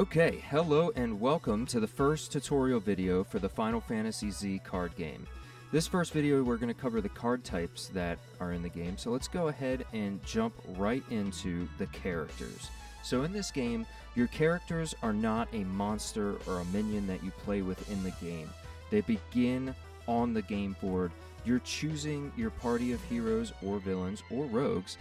Okay, hello and welcome to the first tutorial video for the Final Fantasy Z card game. This first video we're going to cover the card types that are in the game, so let's go ahead and jump right into the characters. So in this game, your characters are not a monster or a minion that you play with in the game. They begin on the game board. You're choosing your party of heroes or villains or rogues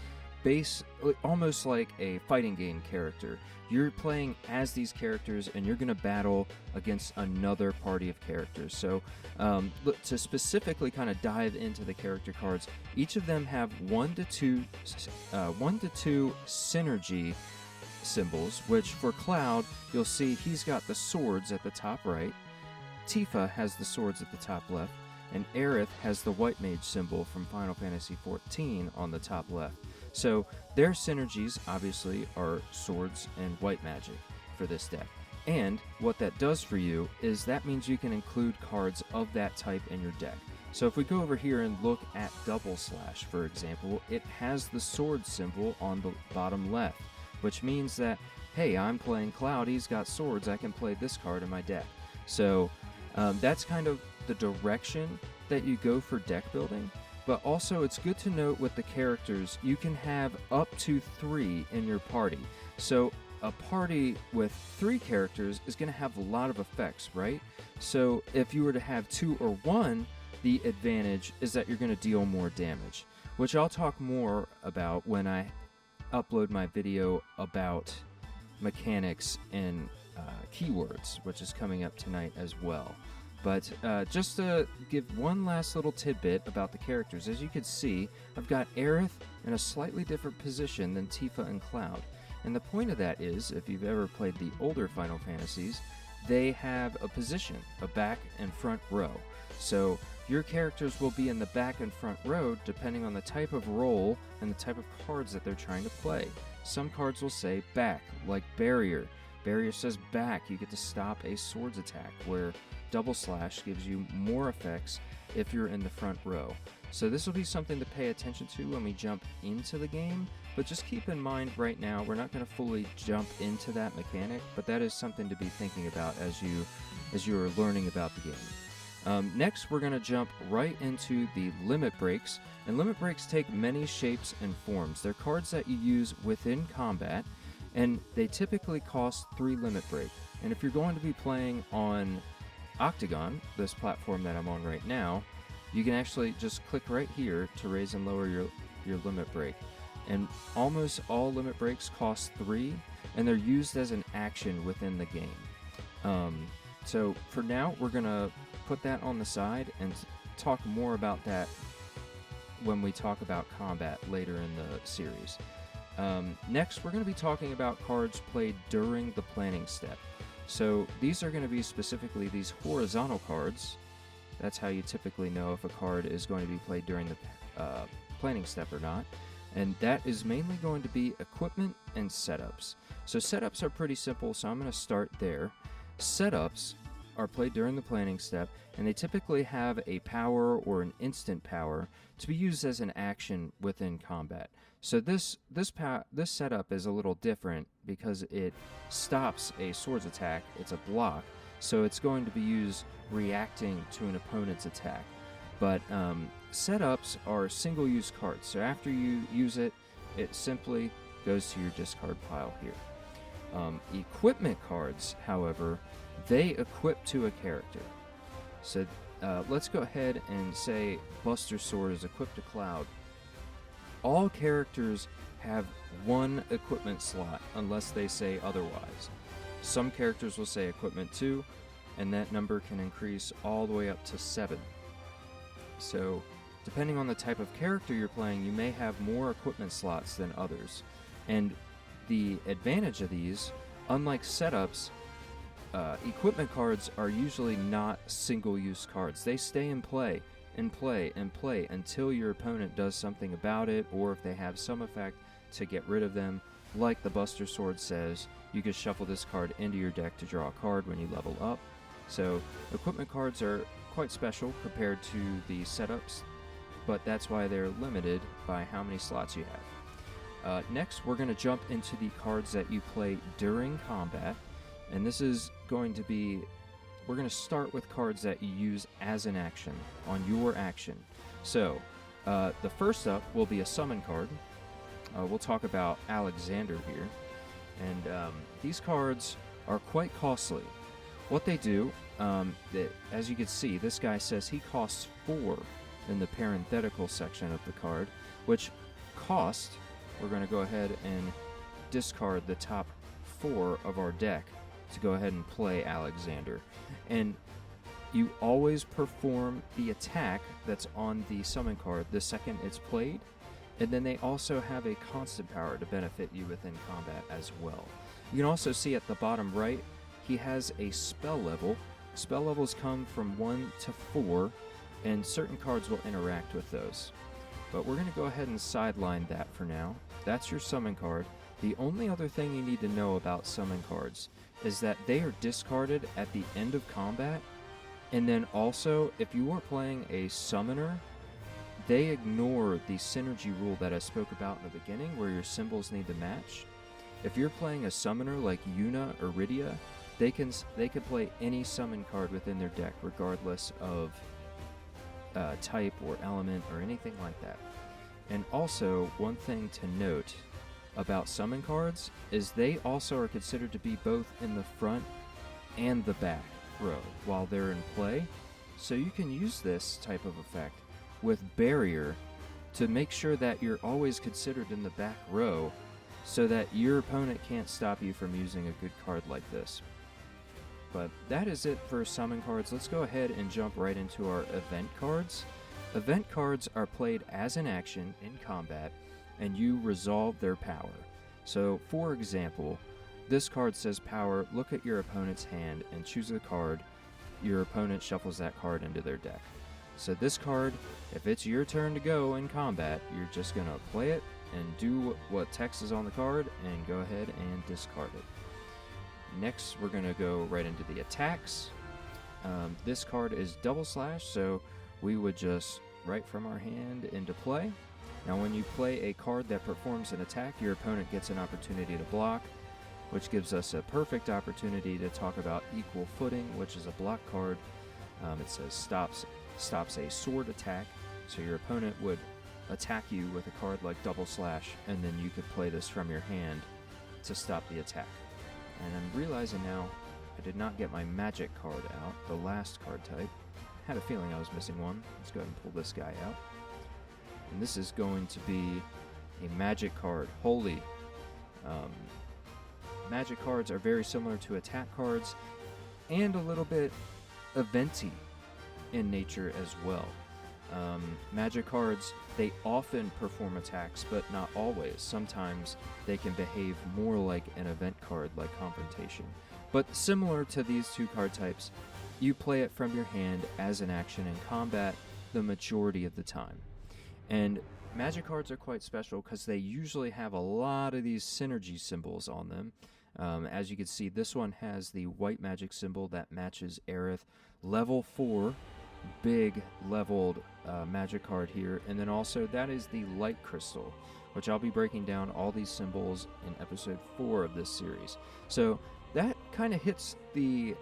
almost like a fighting game character. You're playing as these characters and you're going to battle against another party of characters. So to specifically kind of dive into the character cards, each of them have one to two synergy symbols, which for Cloud, you'll see he's got the swords at the top right, Tifa has the swords at the top left, and Aerith has the white mage symbol from Final Fantasy XIV on the top left. So their synergies obviously are swords and white magic for this deck. And what that does for you is that means you can include cards of that type in your deck. So if we go over here and look at Double Slash, for example, it has the sword symbol on the bottom left, which means that, hey, I'm playing Cloud, he's got swords, I can play this card in my deck. So that's kind of the direction that you go for deck building. But also, it's good to note with the characters, you can have up to 3 in your party. So a party with 3 characters is going to have a lot of effects, right? So if you were to have 2 or 1, the advantage is that you're going to deal more damage, which I'll talk more about when I upload my video about mechanics and keywords, which is coming up tonight as well. But just to give one last little tidbit about the characters, as you can see, I've got Aerith in a slightly different position than Tifa and Cloud. And the point of that is, if you've ever played the older Final Fantasies, they have a position, a back and front row. So your characters will be in the back and front row depending on the type of role and the type of cards that they're trying to play. Some cards will say back, like Barrier. Barrier says back, you get to stop a swords attack, where Double Slash gives you more effects if you're in the front row. So this will be something to pay attention to when we jump into the game, but just keep in mind right now, we're not going to fully jump into that mechanic, but that is something to be thinking about as you're learning about the game. Next, we're going to jump right into the limit breaks, and limit breaks take many shapes and forms. They're cards that you use within combat, and they typically cost 3 limit break. And if you're going to be playing on Octagon, this platform that I'm on right now, you can actually just click right here to raise and lower your limit break. And almost all limit breaks cost 3, and they're used as an action within the game. So for now, we're going to put that on the side and talk more about that when we talk about combat later in the series. Next, we're going to be talking about cards played during the planning step. So these are going to be specifically these horizontal cards. That's how you typically know if a card is going to be played during the planning step or not. And that is mainly going to be equipment and setups. So setups are pretty simple, so I'm going to start there. Setups are played during the planning step, and they typically have a power or an instant power to be used as an action within combat. So this setup is a little different because it stops a swords attack. It's a block, so it's going to be used reacting to an opponent's attack. But setups are single-use cards, so after you use it, it simply goes to your discard pile here. Equipment cards, however, they equip to a character. So let's go ahead and say Buster Sword is equipped to Cloud. All characters have 1 equipment slot unless they say otherwise. Some characters will say equipment 2, and that number can increase all the way up to 7. So depending on the type of character you're playing, you may have more equipment slots than others. And the advantage of these, unlike setups, equipment cards are usually not single-use cards. They stay in play and play and play until your opponent does something about it, or if they have some effect to get rid of them. Like the Buster Sword says, you can shuffle this card into your deck to draw a card when you level up. So equipment cards are quite special compared to the setups, but that's why they're limited by how many slots you have. Next, we're going to jump into the cards that you play during combat, And this is going to be, we're going to start with cards that you use as an action, on your action. So, the first up will be a summon card. We'll talk about Alexander here. And these cards are quite costly. What they do, as you can see, this guy says he costs 4 in the parenthetical section of the card, which cost, we're going to go ahead and discard the top 4 of our deck to go ahead and play Alexander. And you always perform the attack that's on the summon card the second it's played, and then they also have a constant power to benefit you within combat as well. You can also see at the bottom right, he has a spell level. Spell levels come from 1 to 4, and certain cards will interact with those. But we're going to go ahead and sideline that for now. That's your summon card. The only other thing you need to know about summon cards is that they are discarded at the end of combat, and then also, if you are playing a summoner, they ignore the synergy rule that I spoke about in the beginning, where your symbols need to match. If you're playing a summoner like Yuna or Rydia, they can play any summon card within their deck, regardless of type or element or anything like that. And also, one thing to note about summon cards is they also are considered to be both in the front and the back row while they're in play. So you can use this type of effect with Barrier to make sure that you're always considered in the back row so that your opponent can't stop you from using a good card like this. But that is it for summon cards. Let's go ahead and jump right into our event cards. Event cards are played as an action in combat, and you resolve their power. So, for example, this card says power, look at your opponent's hand and choose a card. Your opponent shuffles that card into their deck. So this card, if it's your turn to go in combat, you're just going to play it and do what text is on the card and go ahead and discard it. Next, we're going to go right into the attacks. This card is double slash, so we would just right from our hand into play. Now when you play a card that performs an attack, your opponent gets an opportunity to block, which gives us a perfect opportunity to talk about Equal Footing, which is a block card. It says stops a sword attack, so your opponent would attack you with a card like double slash, and then you could play this from your hand to stop the attack. And I'm realizing now I did not get my magic card out, the last card type. Had a feeling I was missing one. Let's go ahead and pull this guy out. And this is going to be a magic card, Holy. Magic cards are very similar to attack cards and a little bit eventy in nature as well. Magic cards, they often perform attacks, but not always. Sometimes they can behave more like an event card, like Confrontation. But similar to these two card types, you play it from your hand as an action in combat the majority of the time. And magic cards are quite special because they usually have a lot of these synergy symbols on them. As you can see, this one has the white magic symbol that matches Aerith. Level 4, big leveled magic card here. And then also that is the light crystal, which I'll be breaking down all these symbols in episode 4 of this series. So that kind of hits the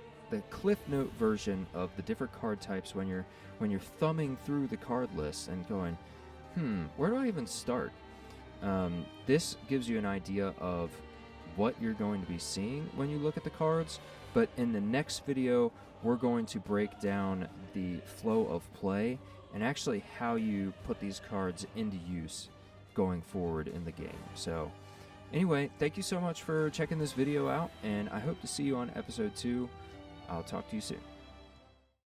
Cliff Note version of the different card types when you're thumbing through the card list and going, where do I even start? This gives you an idea of what you're going to be seeing when you look at the cards, but in the next video we're going to break down the flow of play and actually how you put these cards into use going forward in the game. So anyway, thank you so much for checking this video out, and I hope to see you on episode 2. I'll talk to you soon.